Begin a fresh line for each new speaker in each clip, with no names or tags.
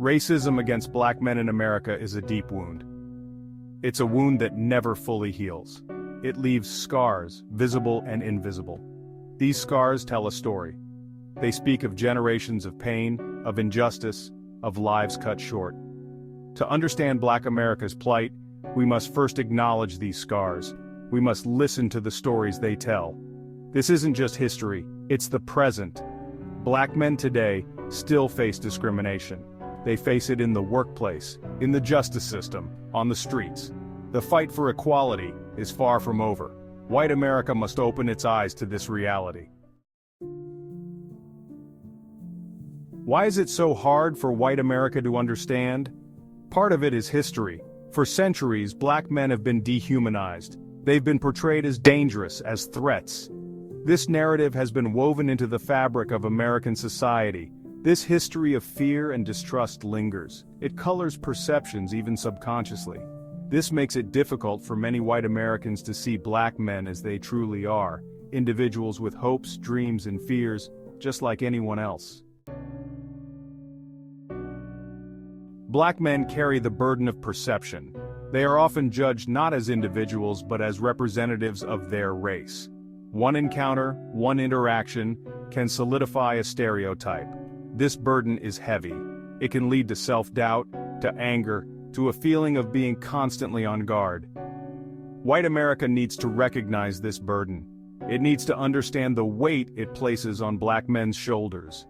Racism against black men in America is a deep wound. It's a wound that never fully heals. It leaves scars, visible and invisible. These scars tell a story. They speak of generations of pain, of injustice, of lives cut short. To understand Black America's plight, we must first acknowledge these scars. We must listen to the stories they tell. This isn't just history, it's the present. Black men today still face discrimination. They face it in the workplace, in the justice system, on the streets. The fight for equality is far from over. White America must open its eyes to this reality. Why is it so hard for white America to understand? Part of it is history. For centuries, black men have been dehumanized. They've been portrayed as dangerous, as threats. This narrative has been woven into the fabric of American society. This history of fear and distrust lingers. It colors perceptions even subconsciously. This makes it difficult for many white Americans to see black men as they truly are, individuals with hopes, dreams, and fears, just like anyone else. Black men carry the burden of perception. They are often judged not as individuals but as representatives of their race. One encounter, one interaction, can solidify a stereotype. This burden is heavy. It can lead to self-doubt, to anger, to a feeling of being constantly on guard. White America needs to recognize this burden. It needs to understand the weight it places on black men's shoulders.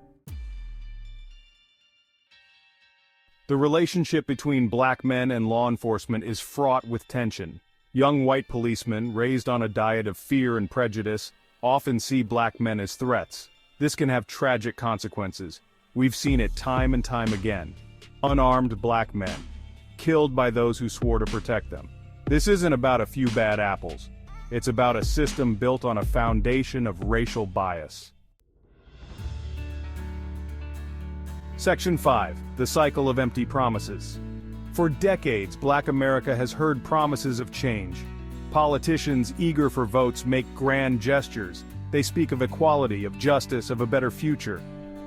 The relationship between black men and law enforcement is fraught with tension. Young white policemen, raised on a diet of fear and prejudice, often see black men as threats. This can have tragic consequences. We've seen it time and time again. Unarmed black men, killed by those who swore to protect them. This isn't about a few bad apples. It's about a system built on a foundation of racial bias. Section 5. The Cycle of Empty Promises. For decades, Black America has heard promises of change. Politicians eager for votes make grand gestures. They speak of equality, of justice, of a better future.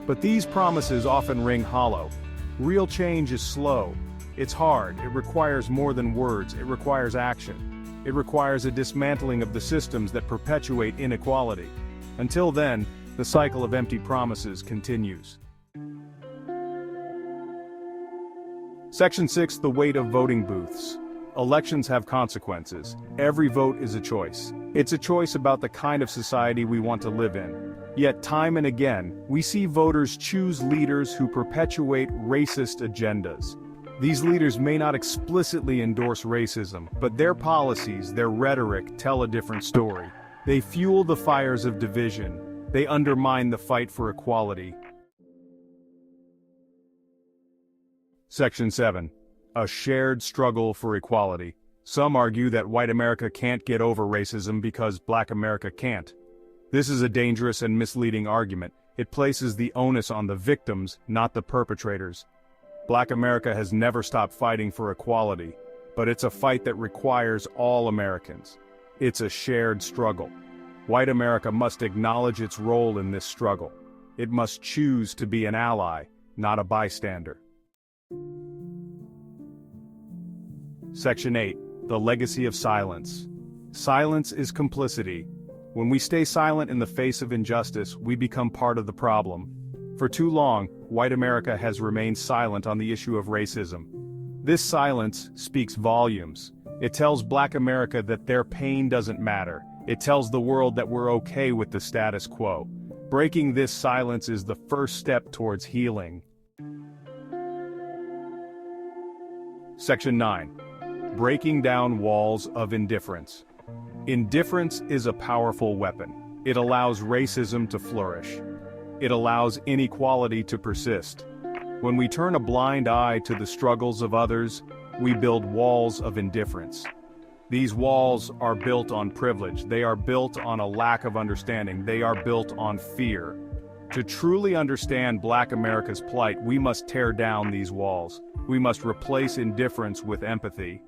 But these promises often ring hollow. Real change is slow. It's hard. It requires more than words. It requires action. It requires a dismantling of the systems that perpetuate inequality. Until then, the cycle of empty promises continues. Section 6. The weight of voting booths. Elections have consequences. Every vote is a choice. It's a choice about the kind of society we want to live in. Yet time and again, we see voters choose leaders who perpetuate racist agendas. These leaders may not explicitly endorse racism, but their policies, their rhetoric, tell a different story. They fuel the fires of division. They undermine the fight for equality. Section 7. A shared struggle for equality. Some argue that white America can't get over racism because black America can't. This is a dangerous and misleading argument. It places the onus on the victims, not the perpetrators. Black America has never stopped fighting for equality, but it's a fight that requires all Americans. It's a shared struggle. White America must acknowledge its role in this struggle. It must choose to be an ally, not a bystander. Section 8. The Legacy of Silence. Silence is complicity. When we stay silent in the face of injustice, we become part of the problem. For too long, white America has remained silent on the issue of racism. This silence speaks volumes. It tells black America that their pain doesn't matter. It tells the world that we're okay with the status quo. Breaking this silence is the first step towards healing. Section 9. Breaking down walls of indifference. Indifference is a powerful weapon. It allows racism to flourish. It allows inequality to persist. When we turn a blind eye to the struggles of others, we build walls of indifference. These walls are built on privilege. They are built on a lack of understanding. They are built on fear. To truly understand Black America's plight, we must tear down these walls. We must replace indifference with empathy.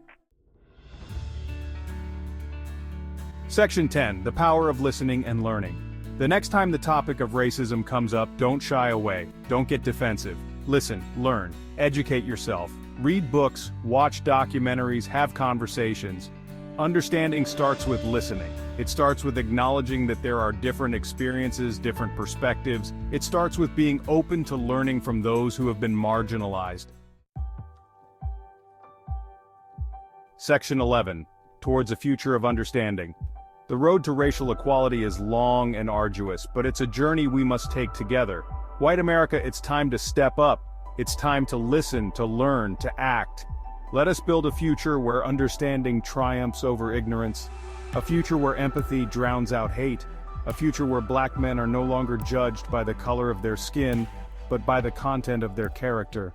Section 10. The Power of Listening and Learning. The next time the topic of racism comes up, don't shy away. Don't get defensive. Listen, learn, educate yourself, read books, watch documentaries, have conversations. Understanding starts with listening. It starts with acknowledging that there are different experiences, different perspectives. It starts with being open to learning from those who have been marginalized. Section 11. Towards a Future of Understanding. The road to racial equality is long and arduous, but it's a journey we must take together. White America, it's time to step up. It's time to listen, to learn, to act. Let us build a future where understanding triumphs over ignorance, a future where empathy drowns out hate, a future where Black men are no longer judged by the color of their skin, but by the content of their character.